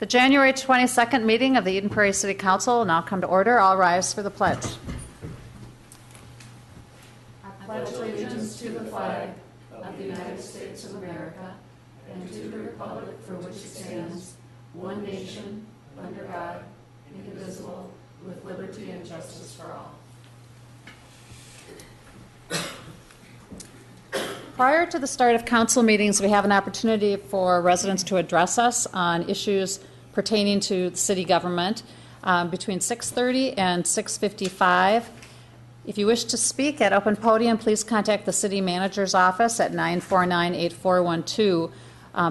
The January 22nd meeting of the Eden Prairie City Council will now come to order. All rise for the pledge. I pledge allegiance to the flag of the United States of America and to the republic for which it stands, one nation, under God, indivisible, with liberty and justice for all. Prior to the start of council meetings, we have an opportunity for residents to address us on issues pertaining to city government between 6:30 and 6:55. If you wish to speak at open podium, please contact the city manager's office at 949-8412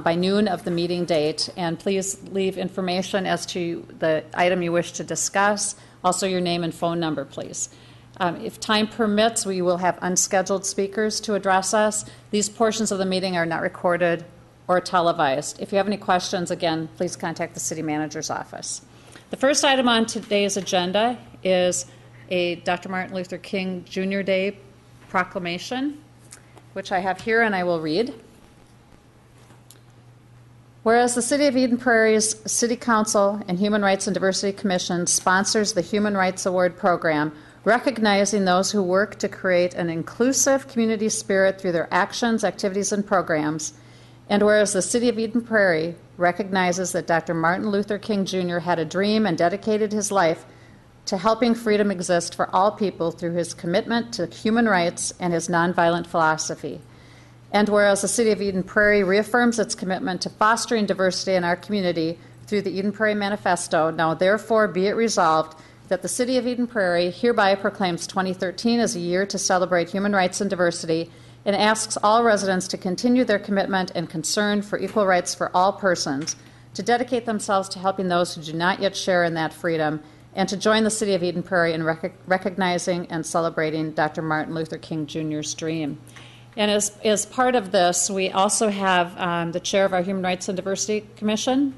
by noon of the meeting date, and please leave information as to the item you wish to discuss, also your name and phone number, please. If time permits, we will have unscheduled speakers to address us. These portions of the meeting are not recorded or televised. If you have any questions, again, please contact the city manager's office. The first item on today's agenda is a Dr. Martin Luther King Jr. Day proclamation, which I have here and I will read. Whereas the City of Eden Prairie's City Council and Human Rights and Diversity Commission sponsors the Human Rights Award program, recognizing those who work to create an inclusive community spirit through their actions, activities, and programs. And whereas the City of Eden Prairie recognizes that Dr. Martin Luther King Jr. had a dream and dedicated his life to helping freedom exist for all people through his commitment to human rights and his nonviolent philosophy. And whereas the City of Eden Prairie reaffirms its commitment to fostering diversity in our community through the Eden Prairie Manifesto, now therefore be it resolved that the City of Eden Prairie hereby proclaims 2013 as a year to celebrate human rights and diversity and asks all residents to continue their commitment and concern for equal rights for all persons, to dedicate themselves to helping those who do not yet share in that freedom, and to join the City of Eden Prairie in recognizing and celebrating Dr. Martin Luther King Jr.'s dream. And as part of this, we also have the chair of our Human Rights and Diversity Commission,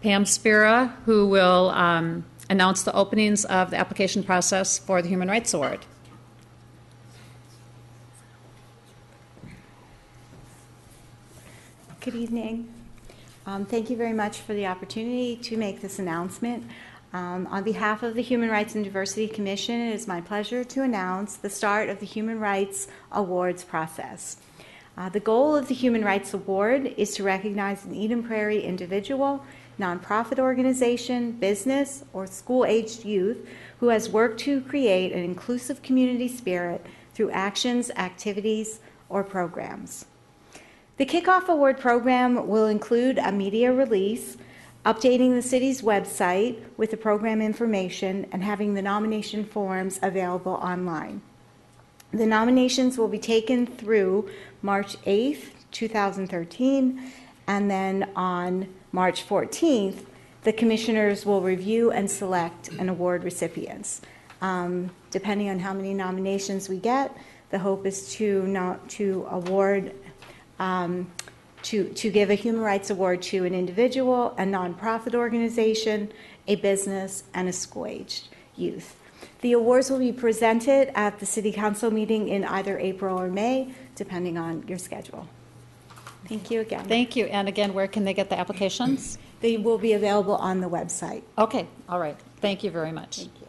Pam Spira, who will announce the openings of the application process for the Human Rights Award. Good evening. Thank you very much for the opportunity to make this announcement. On behalf of the Human Rights and Diversity Commission, it is my pleasure to announce the start of the Human Rights Awards process. The goal of the Human Rights Award is to recognize an Eden Prairie individual, nonprofit organization, business, or school-aged youth who has worked to create an inclusive community spirit through actions, activities, or programs. The Kickoff Award program will include a media release, updating the city's website with the program information, and having the nomination forms available online. The nominations will be taken through March 8th, 2013, and then on March 14th, the commissioners will review and select an award recipients. Depending on how many nominations we get, the hope is to award to give a Human Rights Award to an individual, a nonprofit organization, a business, and a school-aged youth. The awards will be presented at the City Council meeting in either April or May, depending on your schedule. Thank you again. Thank you. And again, where can they get the applications? They will be available on the website. Okay. All right. Thank you very much. Thank you.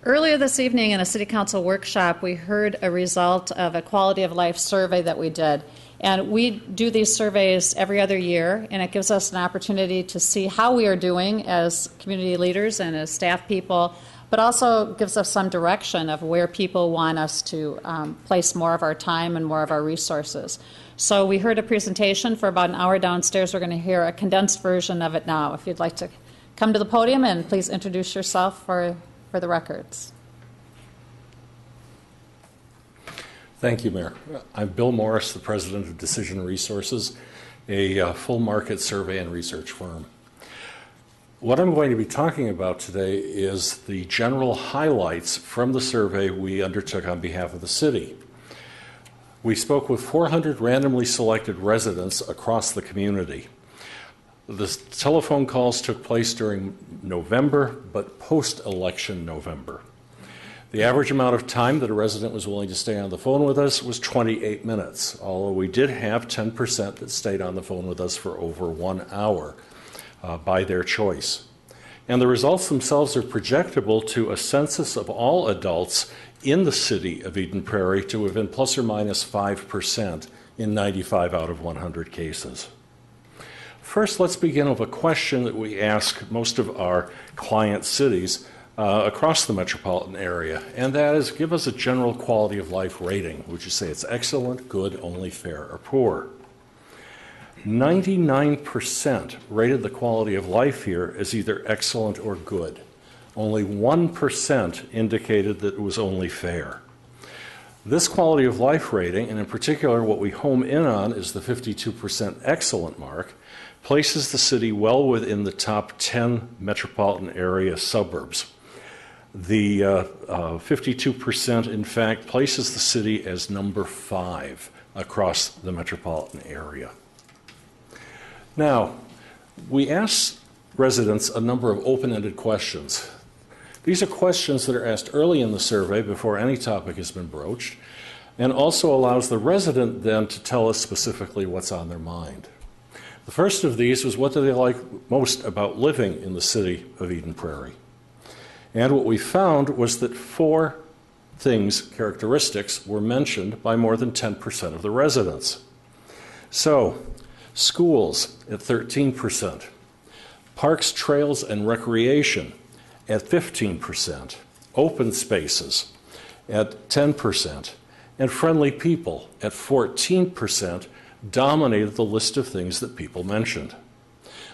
Earlier this evening in a City Council workshop, we heard a result of a quality of life survey that we did. And we do these surveys every other year, and it gives us an opportunity to see how we are doing as community leaders and as staff people, but also gives us some direction of where people want us to place more of our time and more of our resources. So we heard a presentation for about an hour downstairs. We're going to hear a condensed version of it now. If you'd like to come to the podium and please introduce yourself for the records. Thank you, Mayor. I'm Bill Morris, the president of Decision Resources, a full market survey and research firm. What I'm going to be talking about today is the general highlights from the survey we undertook on behalf of the city. We spoke with 400 randomly selected residents across the community. The telephone calls took place during November, but post-election November. The average amount of time that a resident was willing to stay on the phone with us was 28 minutes, although we did have 10% that stayed on the phone with us for over 1 hour. by their choice. And the results themselves are projectable to a census of all adults in the city of Eden Prairie to have been plus or minus 5% in 95 out of 100 cases. First, let's begin with a question that we ask most of our client cities across the metropolitan area, and that is, give us a general quality of life rating. Would you say it's excellent, good, only fair, or poor? 99% rated the quality of life here as either excellent or good. Only 1% indicated that it was only fair. This quality of life rating, and in particular what we home in on is the 52% excellent mark, places the city well within the top 10 metropolitan area suburbs. The 52%, in fact, places the city as number 5 across the metropolitan area. Now, we asked residents a number of open-ended questions. These are questions that are asked early in the survey before any topic has been broached, and also allows the resident then to tell us specifically what's on their mind. The first of these was, what do they like most about living in the city of Eden Prairie? And what we found was that 4 characteristics, were mentioned by more than 10% of the residents. So, schools at 13%, parks, trails, and recreation at 15%, open spaces at 10%, and friendly people at 14% dominated the list of things that people mentioned.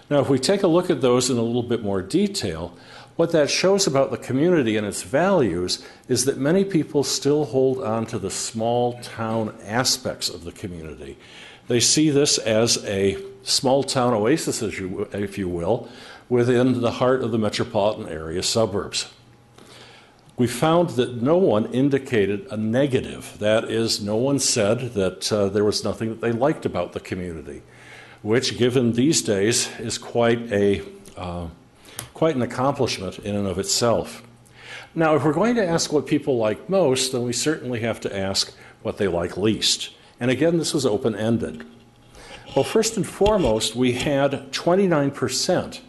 Now, if we take a look at those in a little bit more detail, what that shows about the community and its values is that many people still hold on to the small town aspects of the community. They see this as a small town oasis, if you will, within the heart of the metropolitan area suburbs. We found that no one indicated a negative. That is, no one said that there was nothing that they liked about the community, which, given these days, is quite an accomplishment in and of itself. Now, if we're going to ask what people like most, then we certainly have to ask what they like least. And again, this was open-ended. Well, first and foremost, we had 29%,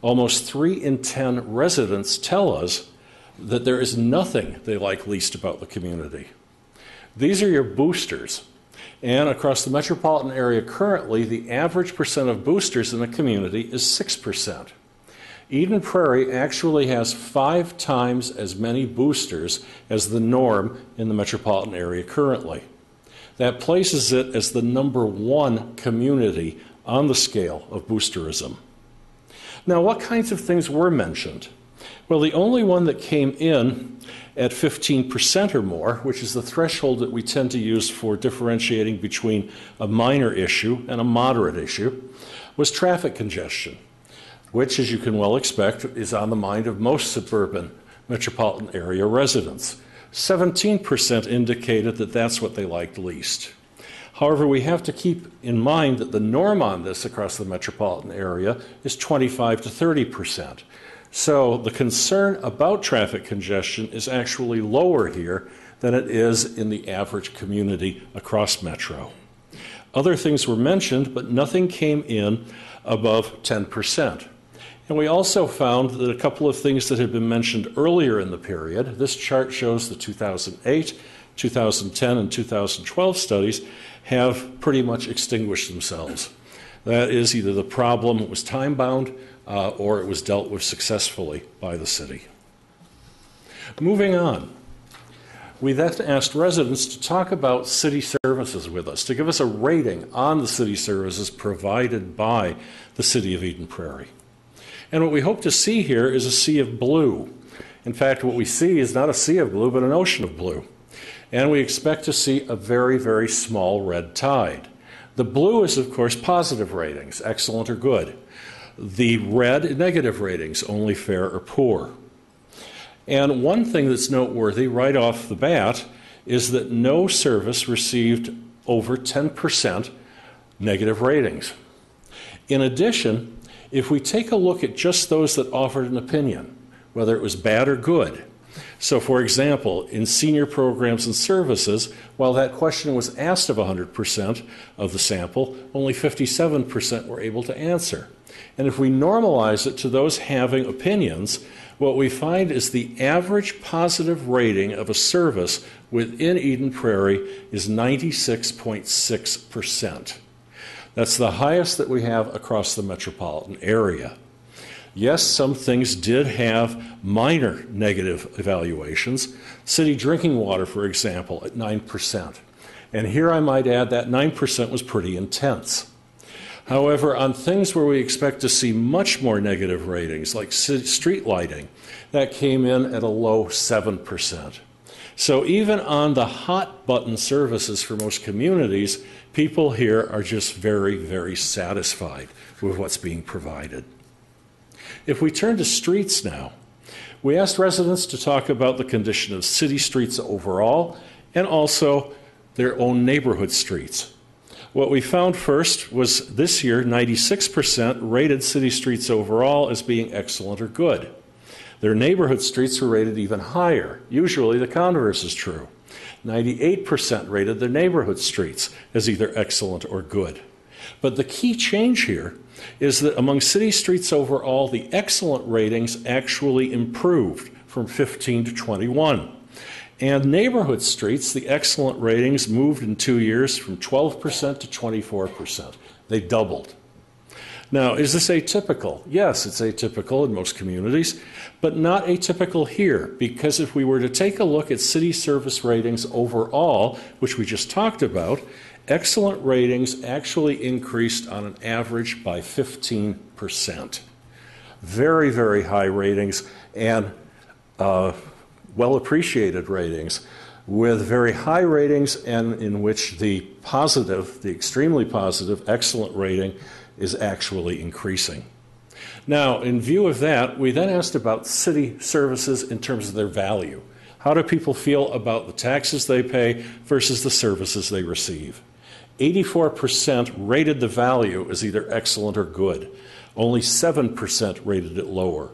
almost 3 in 10 residents tell us that there is nothing they like least about the community. These are your boosters. And across the metropolitan area currently, the average percent of boosters in the community is 6%. Eden Prairie actually has 5 times as many boosters as the norm in the metropolitan area currently. That places it as the number 1 community on the scale of boosterism. Now, what kinds of things were mentioned? Well, the only one that came in at 15% or more, which is the threshold that we tend to use for differentiating between a minor issue and a moderate issue, was traffic congestion, which, as you can well expect, is on the mind of most suburban metropolitan area residents. 17% indicated that that's what they liked least. However, we have to keep in mind that the norm on this across the metropolitan area is 25 to 30%. So the concern about traffic congestion is actually lower here than it is in the average community across Metro. Other things were mentioned, but nothing came in above 10%. And we also found that a couple of things that had been mentioned earlier in the period, this chart shows the 2008, 2010, and 2012 studies, have pretty much extinguished themselves. That is, either the problem was time-bound or it was dealt with successfully by the city. Moving on, we then asked residents to talk about city services with us, to give us a rating on the city services provided by the city of Eden Prairie. And what we hope to see here is a sea of blue. In fact, what we see is not a sea of blue, but an ocean of blue. And we expect to see a very, very small red tide. The blue is, of course, positive ratings, excellent or good. The red, negative ratings, only fair or poor. And one thing that's noteworthy right off the bat is that no service received over 10% negative ratings. In addition, if we take a look at just those that offered an opinion, whether it was bad or good. So, for example, in senior programs and services, while that question was asked of 100% of the sample, only 57% were able to answer. And if we normalize it to those having opinions, what we find is the average positive rating of a service within Eden Prairie is 96.6%. That's the highest that we have across the metropolitan area. Yes, some things did have minor negative evaluations. City drinking water, for example, at 9%. And here I might add that 9% was pretty intense. However, on things where we expect to see much more negative ratings, like street lighting, that came in at a low 7%. So even on the hot button services for most communities, people here are just very, very satisfied with what's being provided. If we turn to streets now, we asked residents to talk about the condition of city streets overall and also their own neighborhood streets. What we found first was this year, 96% rated city streets overall as being excellent or good. Their neighborhood streets were rated even higher. Usually the converse is true. 98% rated their neighborhood streets as either excellent or good. But the key change here is that among city streets overall, the excellent ratings actually improved from 15 to 21. And neighborhood streets, the excellent ratings moved in 2 years from 12% to 24%. They doubled. Now, is this atypical? Yes, it's atypical in most communities, but not atypical here, because if we were to take a look at city service ratings overall, which we just talked about, excellent ratings actually increased on an average by 15%. Very, very high ratings and well-appreciated ratings, with very high ratings and in which the positive, the extremely positive, excellent rating is actually increasing. Now, in view of that, we then asked about city services in terms of their value. How do people feel about the taxes they pay versus the services they receive? 84% rated the value as either excellent or good. Only 7% rated it lower.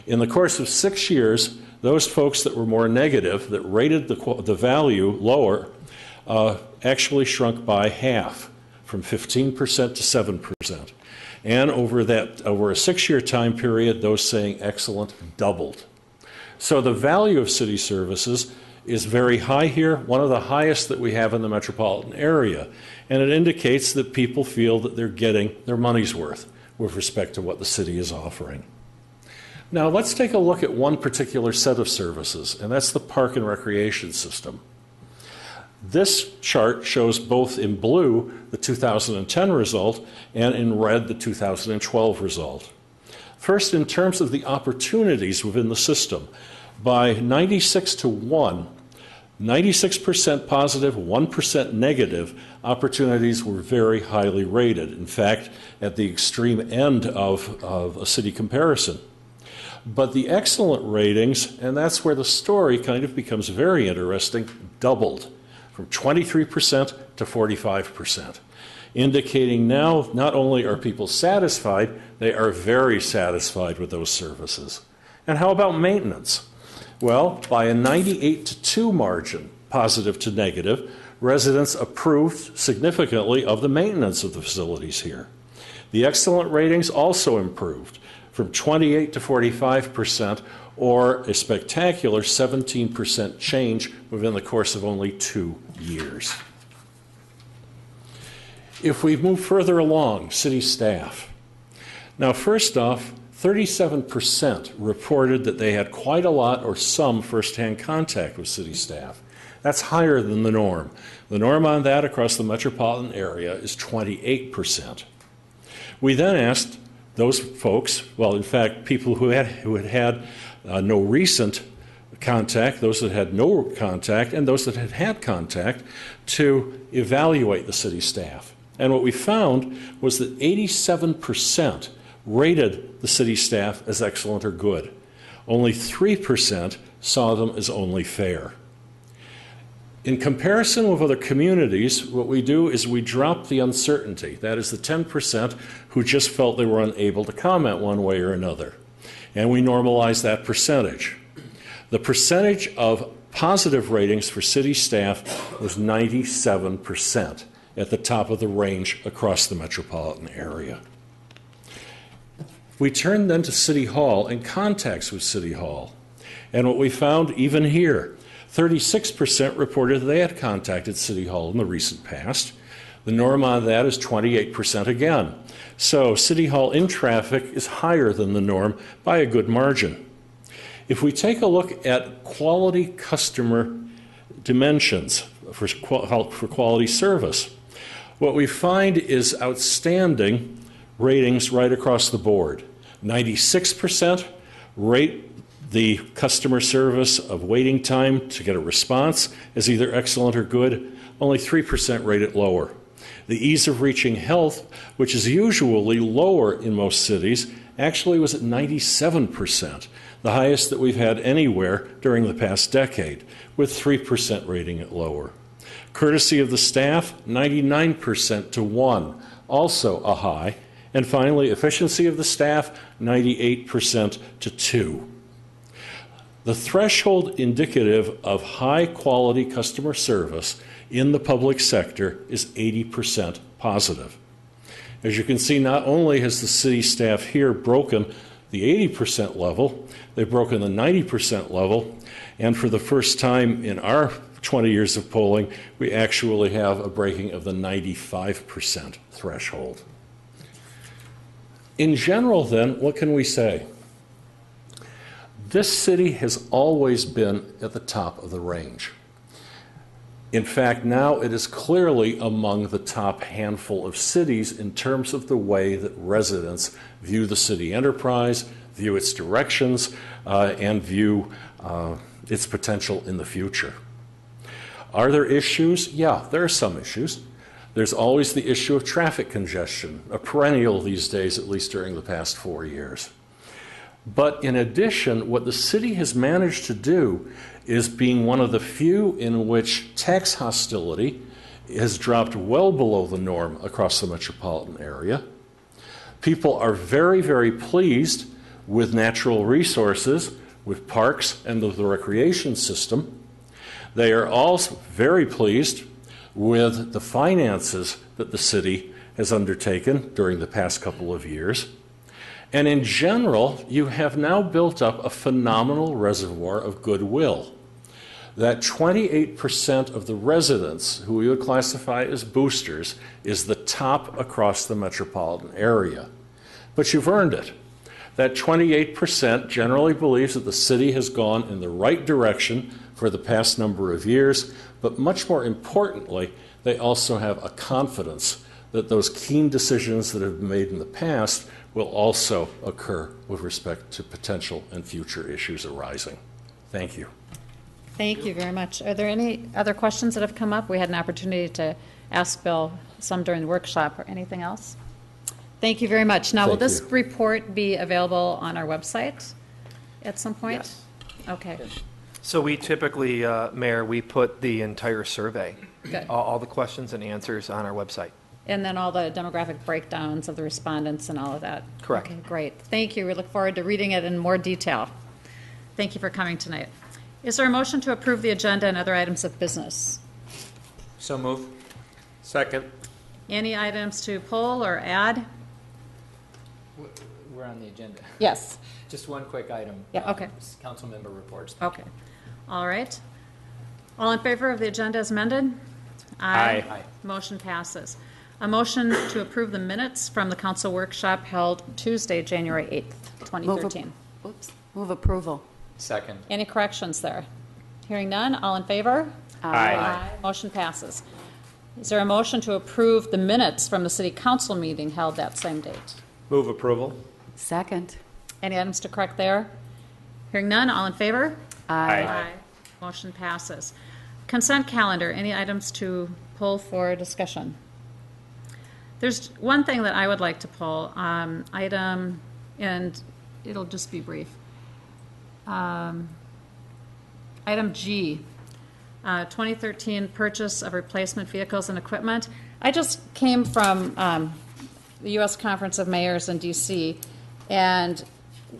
In the course of 6 years, those folks that were more negative, that rated the value lower, actually shrunk by half, from 15% to 7%. And over a 6-year time period, those saying excellent doubled. So the value of city services is very high here, one of the highest that we have in the metropolitan area. And it indicates that people feel that they're getting their money's worth with respect to what the city is offering. Now let's take a look at one particular set of services, and that's the park and recreation system. This chart shows both in blue the 2010 result and in red the 2012 result. First, in terms of the opportunities within the system, by 96 to 1, 96% positive, 1% negative opportunities were very highly rated. In fact, at the extreme end of a city comparison. But the excellent ratings, and that's where the story kind of becomes very interesting, doubled from 23% to 45%, indicating now not only are people satisfied, they are very satisfied with those services. And how about maintenance? Well, by a 98 to 2 margin, positive to negative, residents approved significantly of the maintenance of the facilities here. The excellent ratings also improved from 28 to 45%, or a spectacular 17% change within the course of only 2 years. If we move further along, city staff. Now, first off, 37% reported that they had quite a lot or some firsthand contact with city staff. That's higher than the norm. The norm on that across the metropolitan area is 28%. We then asked those folks, well, in fact, people who had no recent contact, those that had no contact, and those that had had contact, to evaluate the city staff. And what we found was that 87% rated the city staff as excellent or good. Only 3% saw them as only fair. In comparison with other communities, what we do is we drop the uncertainty. That is the 10% who just felt they were unable to comment one way or another. And we normalize that percentage. The percentage of positive ratings for city staff was 97%, at the top of the range across the metropolitan area. We turned then to City Hall and contacts with City Hall. And what we found even here, 36% reported they had contacted City Hall in the recent past. The norm on that is 28% again. So City Hall in traffic is higher than the norm by a good margin. If we take a look at quality customer dimensions for quality service, what we find is outstanding ratings right across the board. 96% rate the customer service of waiting time to get a response as either excellent or good. Only 3% rate it lower. The ease of reaching health, which is usually lower in most cities, actually was at 97%, the highest that we've had anywhere during the past decade, with 3% rating it lower. Courtesy of the staff, 99% to 1, also a high. And finally, efficiency of the staff, 98% to 2. The threshold indicative of high-quality customer service in the public sector is 80% positive. As you can see, not only has the city staff here broken the 80% level, they've broken the 90% level, and for the first time in our 20 years of polling, we actually have a breaking of the 95% threshold. In general, then, what can we say? This city has always been at the top of the range. In fact, now it is clearly among the top handful of cities in terms of the way that residents view the city enterprise, view its directions, and view its potential in the future. Are there issues? Yeah, there are some issues. There's always the issue of traffic congestion, a perennial these days, at least during the past 4 years. But in addition, what the city has managed to do is being one of the few in which tax hostility has dropped well below the norm across the metropolitan area. People are very, very pleased with natural resources, with parks and with the recreation system. They are also very pleased with the finances that the city has undertaken during the past couple of years. And in general, you have now built up a phenomenal reservoir of goodwill. That 28% of the residents who we would classify as boosters is the top across the metropolitan area. But you've earned it. That 28% generally believes that the city has gone in the right direction for the past number of years, but much more importantly, they also have a confidence that those keen decisions that have been made in the past will also occur with respect to potential and future issues arising. Thank you. Thank you very much. Are there any other questions that have come up? We had an opportunity to ask Bill some during the workshop or anything else. Thank you very much. Now, will this report be available on our website at some point? Yes. Okay. So we typically, Mayor, we put the entire survey, Good. all the questions and answers on our website. And then all the demographic breakdowns of the respondents and all of that. Correct. Okay, great. Thank you. We look forward to reading it in more detail. Thank you for coming tonight. Is there a motion to approve the agenda and other items of business? So move. Second. Any items to pull or add? We're on the agenda. Yes. Just one quick item. Yeah, okay. Council member reports. Okay. All right. All in favor of the agenda as amended? Aye. Aye. Motion passes. A motion to approve the minutes from the council workshop held Tuesday, January 8th, 2013. Move approval. Second. Any corrections there? Hearing none, all in favor? Aye. Motion passes. Is there a motion to approve the minutes from the city council meeting held that same date? Move approval. Second. Any items to correct there? Hearing none, all in favor? Aye. Motion passes. Consent calendar, any items to pull for discussion? There's one thing that I would like to pull, item, and it'll just be brief. Item G, 2013 purchase of replacement vehicles and equipment. I just came from the U.S. Conference of Mayors in D.C., and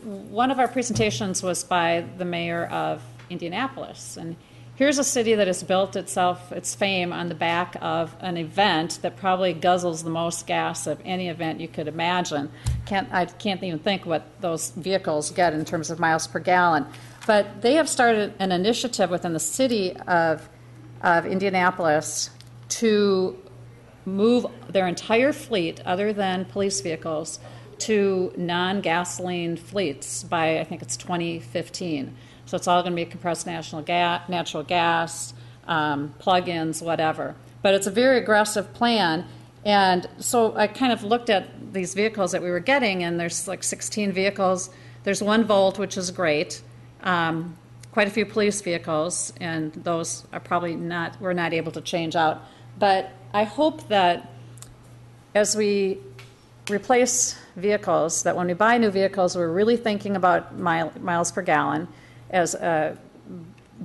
one of our presentations was by the mayor of Indianapolis, and here's a city that has built its fame on the back of an event that probably guzzles the most gas of any event you could imagine. I can't even think what those vehicles get in terms of miles per gallon. But they have started an initiative within the city of Indianapolis to move their entire fleet, other than police vehicles, to non-gasoline fleets by, I think it's 2015. So it's all going to be compressed natural gas, plug-ins, whatever. But it's a very aggressive plan. And so I kind of looked at these vehicles that we were getting, and there's like 16 vehicles. There's one Volt, which is great. Quite a few police vehicles, and those are probably we're not able to change out. But I hope that as we replace vehicles, that when we buy new vehicles, we're really thinking about miles per gallon as a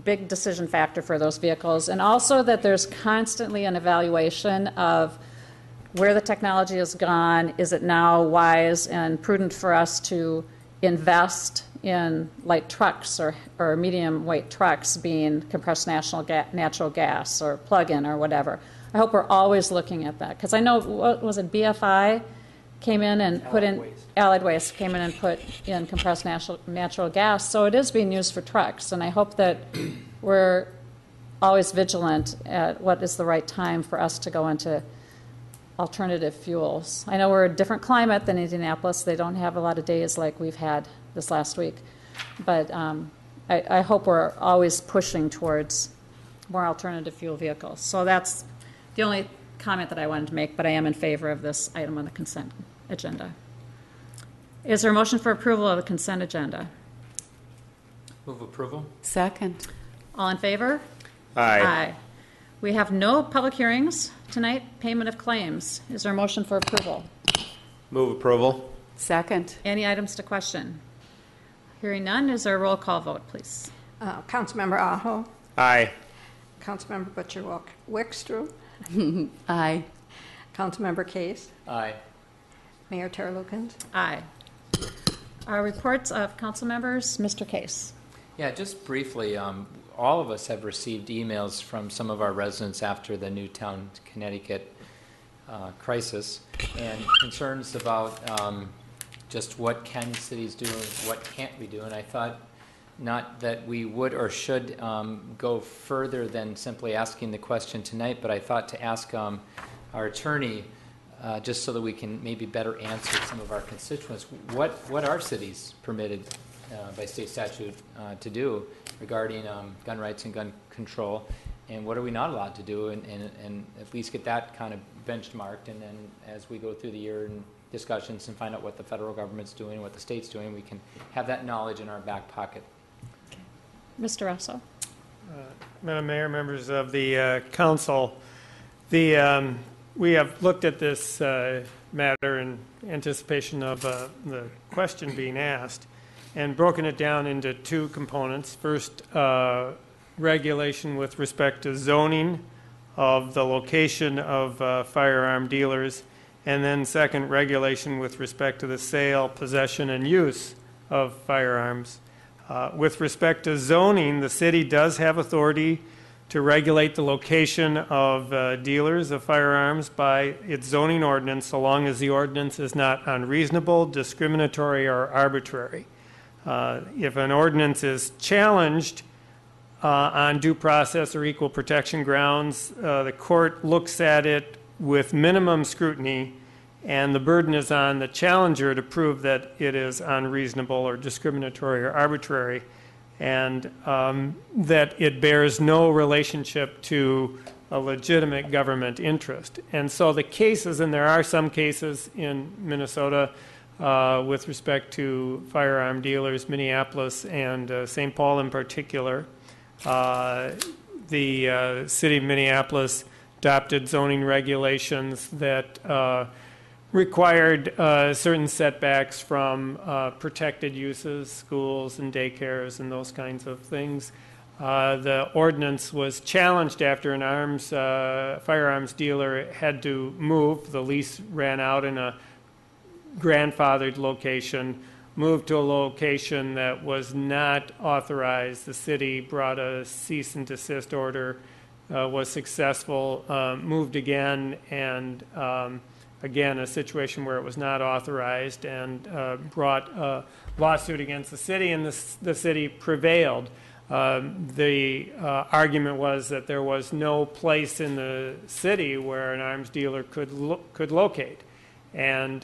big decision factor for those vehicles, and also that there's constantly an evaluation of where the technology has gone. Is it now wise and prudent for us to invest in light trucks or medium weight trucks being compressed natural gas or plug-in or whatever? I hope we're always looking at that, because I know, what was it, BFI came in and put in, Allied Waste came in and put in compressed natural gas, so it is being used for trucks, and I hope that we're always vigilant at what is the right time for us to go into alternative fuels. I know we're a different climate than Indianapolis. They don't have a lot of days like we've had this last week, but I hope we're always pushing towards more alternative fuel vehicles. So that's the only comment that I wanted to make, but I am in favor of this item on the consent agenda. Is there a motion for approval of the consent agenda? Move approval. Second. All in favor? Aye. We have no public hearings tonight. Payment of claims. Is there a motion for approval? Move approval. Second. Any items to question? Hearing none, is there a roll call vote, please? Councilmember Aho, Aye. Councilmember Butcher Wickstrom, Aye. Councilmember Case, Aye. Mayor Terlukens. Aye. Our reports of council members. Mr. Case. Yeah, just briefly, all of us have received emails from some of our residents after the Newtown, Connecticut crisis, and concerns about just what can cities do and what can't we do. And I thought not that we would or should go further than simply asking the question tonight, but I thought to ask our attorney, just so that we can maybe better answer some of our constituents, what are cities permitted by state statute to do regarding gun rights and gun control, and what are we not allowed to do, and at least get that kind of benchmarked, and then as we go through the year and discussions and find out what the federal government's doing, what the state's doing, we can have that knowledge in our back pocket. Mr. Russell. Madam Mayor, members of the council, we have looked at this matter in anticipation of the question being asked and broken it down into two components. First, regulation with respect to zoning of the location of firearm dealers, and then second, regulation with respect to the sale, possession, and use of firearms. With respect to zoning, the city does have authority to regulate the location of dealers of firearms by its zoning ordinance, so long as the ordinance is not unreasonable, discriminatory, or arbitrary. If an ordinance is challenged on due process or equal protection grounds, the court looks at it with minimum scrutiny, and the burden is on the challenger to prove that it is unreasonable or discriminatory or arbitrary, and that it bears no relationship to a legitimate government interest. And so the cases, and there are some cases in Minnesota with respect to firearm dealers, Minneapolis and St. Paul in particular. The city of Minneapolis adopted zoning regulations that required certain setbacks from protected uses, schools and daycares and those kinds of things. The ordinance was challenged after an firearms dealer had to move. The lease ran out in a grandfathered location moved to a location that was not authorized. The city brought a cease and desist order, was successful, moved again, and again, a situation where it was not authorized, and brought a lawsuit against the city, and the city prevailed. The argument was that there was no place in the city where an arms dealer could locate, and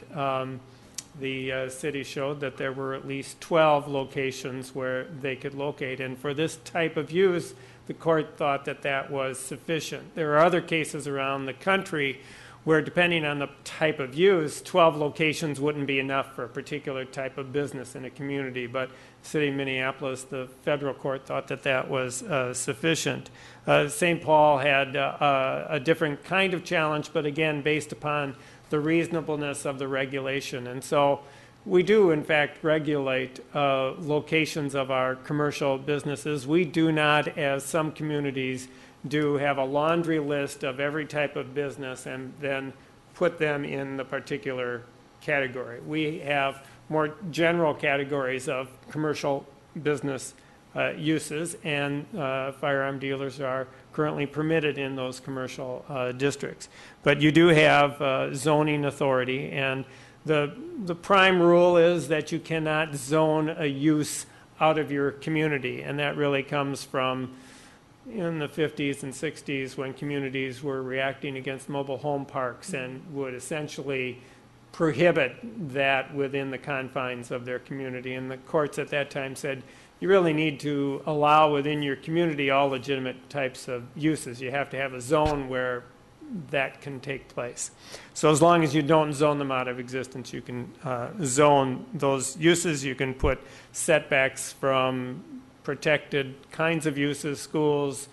the city showed that there were at least 12 locations where they could locate, and for this type of use, the court thought that that was sufficient. There are other cases around the country where, depending on the type of use, 12 locations wouldn't be enough for a particular type of business in a community, but the city of Minneapolis, the federal court, thought that that was sufficient. St. Paul had a different kind of challenge, but again, based upon the reasonableness of the regulation. And so we do, in fact, regulate locations of our commercial businesses. We do not, as some communities do, have a laundry list of every type of business and then put them in the particular category. We have more general categories of commercial business uses, and firearm dealers are currently permitted in those commercial districts. But you do have zoning authority, and the prime rule is that you cannot zone a use out of your community, and that really comes from in the 50s and 60s when communities were reacting against mobile home parks and would essentially prohibit that within the confines of their community. And the courts at that time said, you really need to allow within your community all legitimate types of uses. You have to have a zone where that can take place. So as long as you don't zone them out of existence, you can zone those uses. You can put setbacks from protected kinds of uses, schools,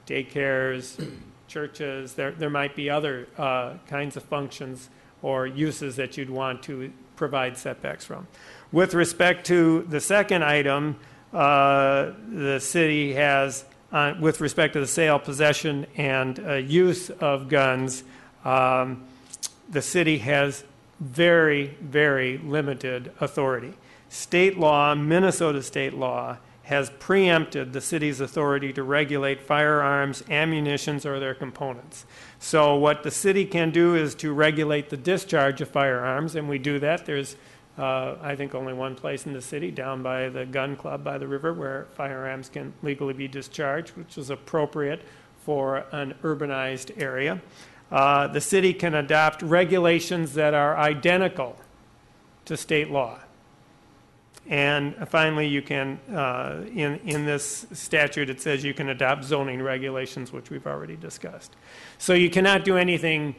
daycares, churches. There might be other kinds of functions or uses that you'd want to provide setbacks from. With respect to the second item, the city has, with respect to the sale, possession, and use of guns, the city has very, very limited authority. State law, Minnesota state law, has preempted the city's authority to regulate firearms, ammunitions, or their components. So what the city can do is to regulate the discharge of firearms, and we do that. There's, I think, only one place in the city, down by the gun club by the river, where firearms can legally be discharged, which is appropriate for an urbanized area. The city can adopt regulations that are identical to state law. And finally, you can, in this statute, it says you can adopt zoning regulations, which we've already discussed. So you cannot do anything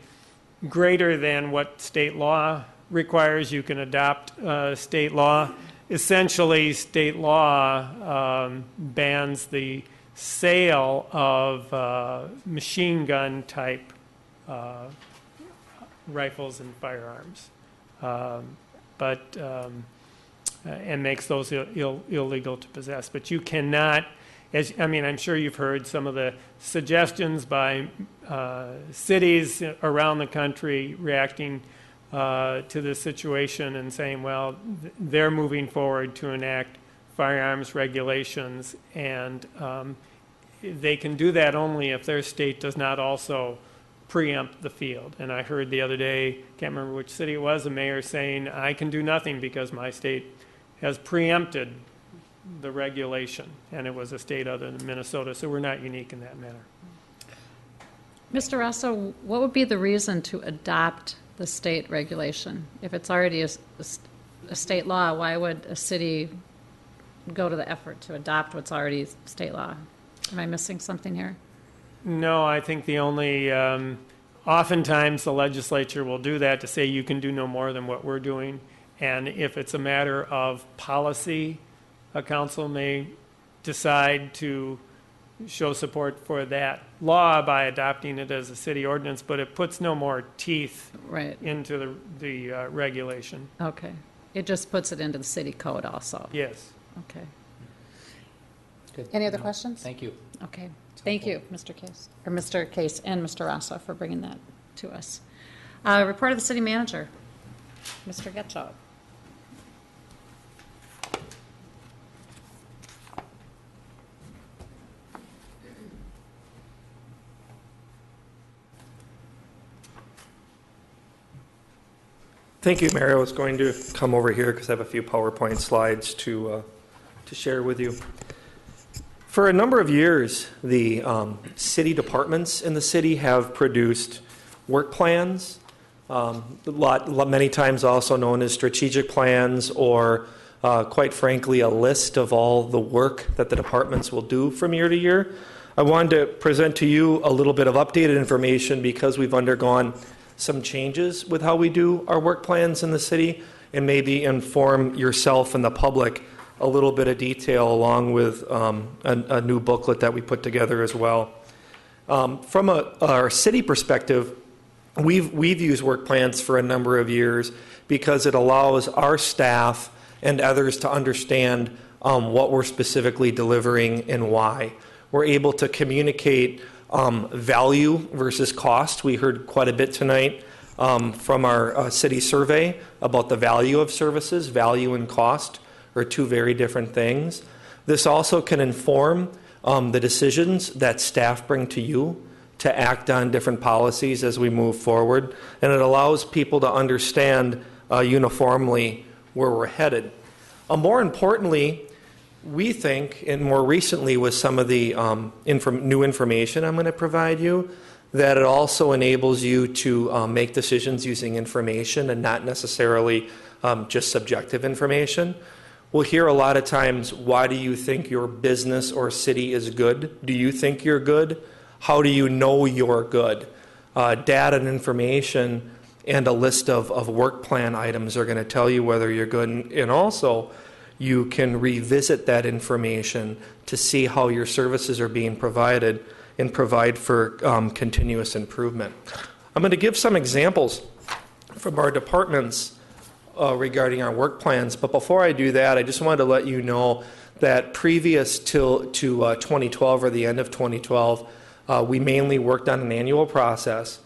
greater than what state law requires. You can adopt state law. Essentially, state law bans the sale of machine gun type rifles and firearms, and makes those illegal to possess. But you cannot, I'm sure you've heard some of the suggestions by cities around the country reacting to this situation and saying, well, they're moving forward to enact firearms regulations, and they can do that only if their state does not also preempt the field. And I heard the other day, can't remember which city it was, a mayor saying, I can do nothing because my state has preempted the regulation, and it was a state other than Minnesota, so we're not unique in that manner. Mr. Rosso, what would be the reason to adopt the state regulation? If it's already a state law, why would a city go to the effort to adopt what's already state law? Am I missing something here? No, I think the only, oftentimes the legislature will do that to say you can do no more than what we're doing. And if it's a matter of policy, a council may decide to show support for that law by adopting it as a city ordinance, but it puts no more teeth into the regulation. Okay. It just puts it into the city code also. Yes. Okay. Good. Any other questions? Thank you. Okay. Thank you, Mr. Case, or Mr. Case and Mr. Rosso for bringing that to us. Report of the city manager, Mr. Getchell. Thank you, Mayor. I was going to come over here because I have a few PowerPoint slides to share with you. For a number of years, the city departments in the city have produced work plans, many times also known as strategic plans, or quite frankly, a list of all the work that the departments will do from year to year. I wanted to present to you a little bit of updated information because we've undergone some changes with how we do our work plans in the city, and maybe inform yourself and the public a little bit of detail along with a new booklet that we put together as well. From our city perspective, we've used work plans for a number of years because it allows our staff and others to understand what we're specifically delivering and why. We're able to communicate value versus cost. We heard quite a bit tonight from our city survey about the value of services. Value and cost are two very different things. This also can inform the decisions that staff bring to you to act on different policies as we move forward. And it allows people to understand uniformly where we're headed. More importantly, we think, and more recently with some of the new information I'm going to provide you, that it also enables you to make decisions using information and not necessarily just subjective information. We'll hear a lot of times, why do you think your business or city is good? Do you think you're good? How do you know you're good? Data and information and a list of work plan items are going to tell you whether you're good. And also, you can revisit that information to see how your services are being provided and provide for continuous improvement. I'm going to give some examples from our departments regarding our work plans, but before I do that, I just wanted to let you know that previous to 2012 or the end of 2012, we mainly worked on an annual process,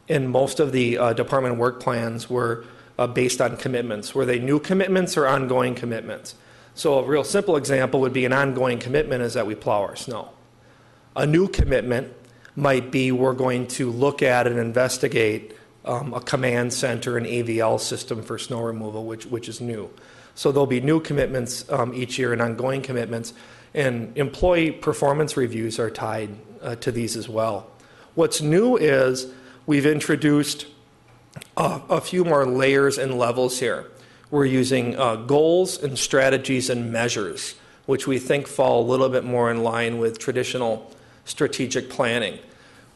and most of the department work plans were based on commitments. Were they new commitments or ongoing commitments? So a real simple example would be an ongoing commitment is that we plow our snow. A new commitment might be we're going to look at and investigate a command center and AVL system for snow removal, which is new. So there'll be new commitments each year and ongoing commitments, and employee performance reviews are tied to these as well. What's new is we've introduced a few more layers and levels here. We're using goals and strategies and measures, which we think fall a little bit more in line with traditional strategic planning.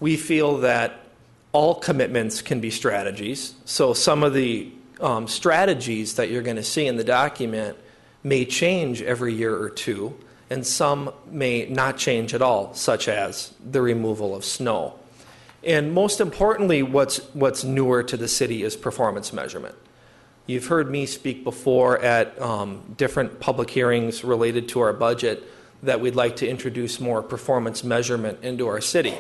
We feel that all commitments can be strategies. So some of the strategies that you're going to see in the document may change every year or two, and some may not change at all, such as the removal of snow. And most importantly, what's newer to the city is performance measurement. You've heard me speak before at different public hearings related to our budget that we'd like to introduce more performance measurement into our city.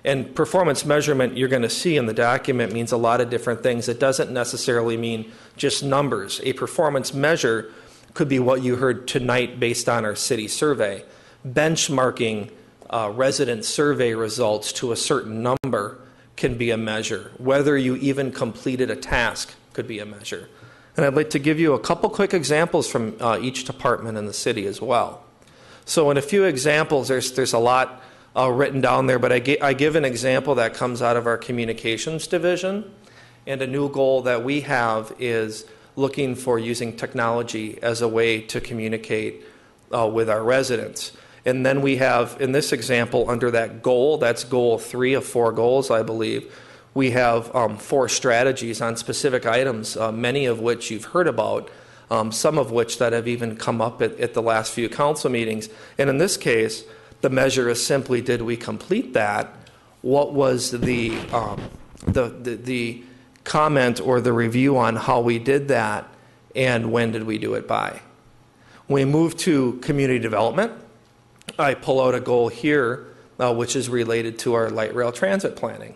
And performance measurement, you're going to see in the document, means a lot of different things. It doesn't necessarily mean just numbers. A performance measure could be what you heard tonight based on our city survey. Benchmarking resident survey results to a certain number can be a measure. Whether you even completed a task could be a measure. And I'd like to give you a couple quick examples from each department in the city as well. So in a few examples, there's a lot written down there, but I give an example that comes out of our communications division. And a new goal that we have is looking for using technology as a way to communicate with our residents. And then we have, in this example, under that goal, that's goal 3 of 4 goals, I believe, we have 4 strategies on specific items, many of which you've heard about, some of which that have even come up at the last few council meetings. And in this case, the measure is simply, did we complete that? What was the comment or the review on how we did that, and when did we do it by? When we move to community development, I pull out a goal here, which is related to our light rail transit planning.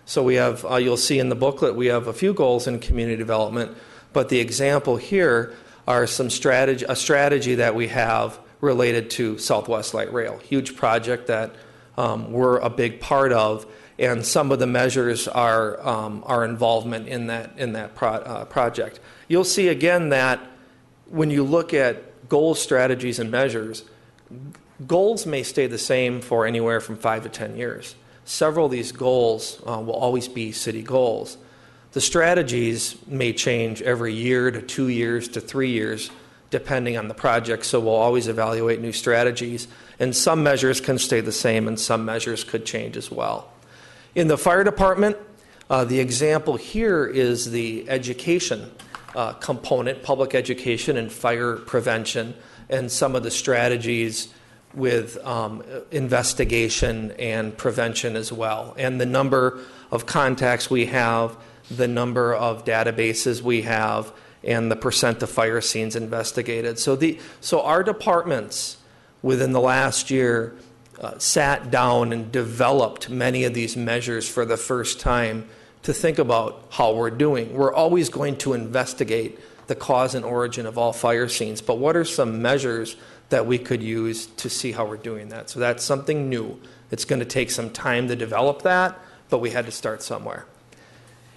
So we have, you'll see in the booklet, we have a few goals in community development, but the example here are a strategy that we have related to Southwest Light Rail, huge project that we're a big part of, and some of the measures are our involvement in that project. you'll see again that when you look at goals, strategies, and measures, goals may stay the same for anywhere from 5 to 10 years. Several of these goals will always be city goals. The strategies may change every year to 2 years to 3 years, depending on the project, so we'll always evaluate new strategies. And some measures can stay the same and some measures could change as well. In the fire department, the example here is the education component, public education and fire prevention, and some of the strategies with investigation and prevention as well. And the number of contacts we have, the number of databases we have, and the percent of fire scenes investigated. So our departments within the last year sat down and developed many of these measures for the first time to think about how we're doing. We're always going to investigate the cause and origin of all fire scenes, but what are some measures that we could use to see how we're doing that? So that's something new. It's going to take some time to develop that, but we had to start somewhere.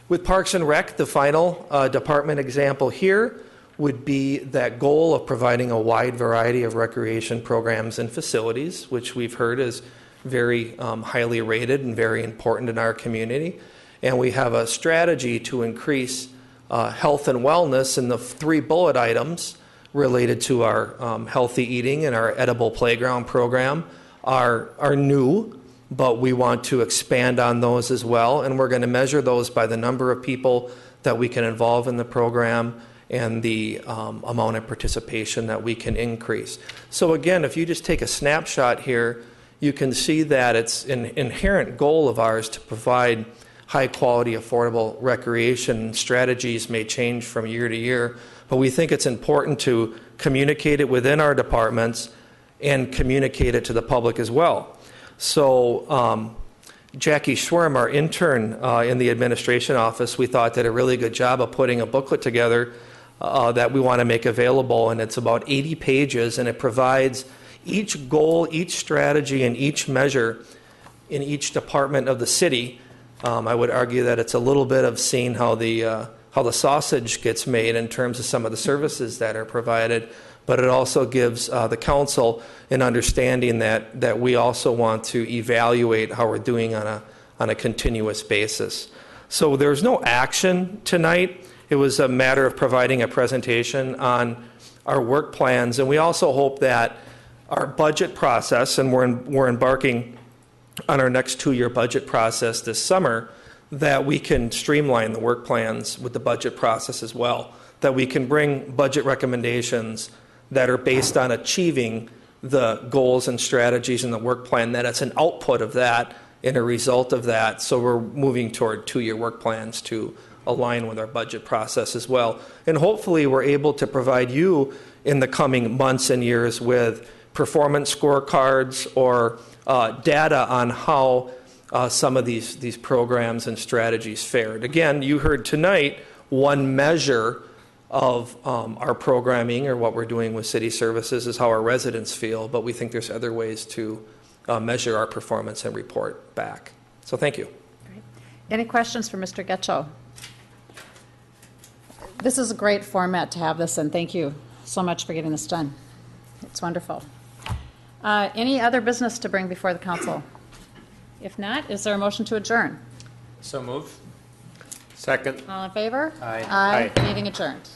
With Parks and Rec, the final department example here would be that goal of providing a wide variety of recreation programs and facilities, which we've heard is very highly rated and very important in our community. And we have a strategy to increase health and wellness, and the 3 bullet items related to our healthy eating and our edible playground program are new, but we want to expand on those as well. And we're going to measure those by the number of people that we can involve in the program and the amount of participation that we can increase. So again, if you just take a snapshot here, you can see that it's an inherent goal of ours to provide high quality, affordable recreation. Strategies may change from year to year, but we think it's important to communicate it within our departments and communicate it to the public as well. So Jackie Schwirm, our intern in the administration office, we thought did a really good job of putting a booklet together that we want to make available, and it's about 80 pages, and it provides each goal, each strategy, and each measure in each department of the city. I would argue that it's a little bit of seeing how the sausage gets made in terms of some of the services that are provided, but it also gives the council an understanding that we also want to evaluate how we're doing on a continuous basis. So there's no action tonight. It was a matter of providing a presentation on our work plans, and we also hope that our budget process, and we're embarking on our next 2-year budget process this summer, that we can streamline the work plans with the budget process as well, that we can bring budget recommendations that are based on achieving the goals and strategies in the work plan, that it's an output of that and a result of that. So we're moving toward 2-year work plans to align with our budget process as well. And hopefully we're able to provide you in the coming months and years with performance scorecards or data on how some of these programs and strategies fared. Again, you heard tonight one measure of our programming or what we're doing with city services is how our residents feel, but we think there's other ways to measure our performance and report back. So thank you. Great. Any questions for Mr. Getchell? This is a great format to have this in. Thank you so much for getting this done. It's wonderful. Any other business to bring before the council? If not, is there a motion to adjourn? So move. Second. All in favor? Aye. Aye. Meeting adjourned.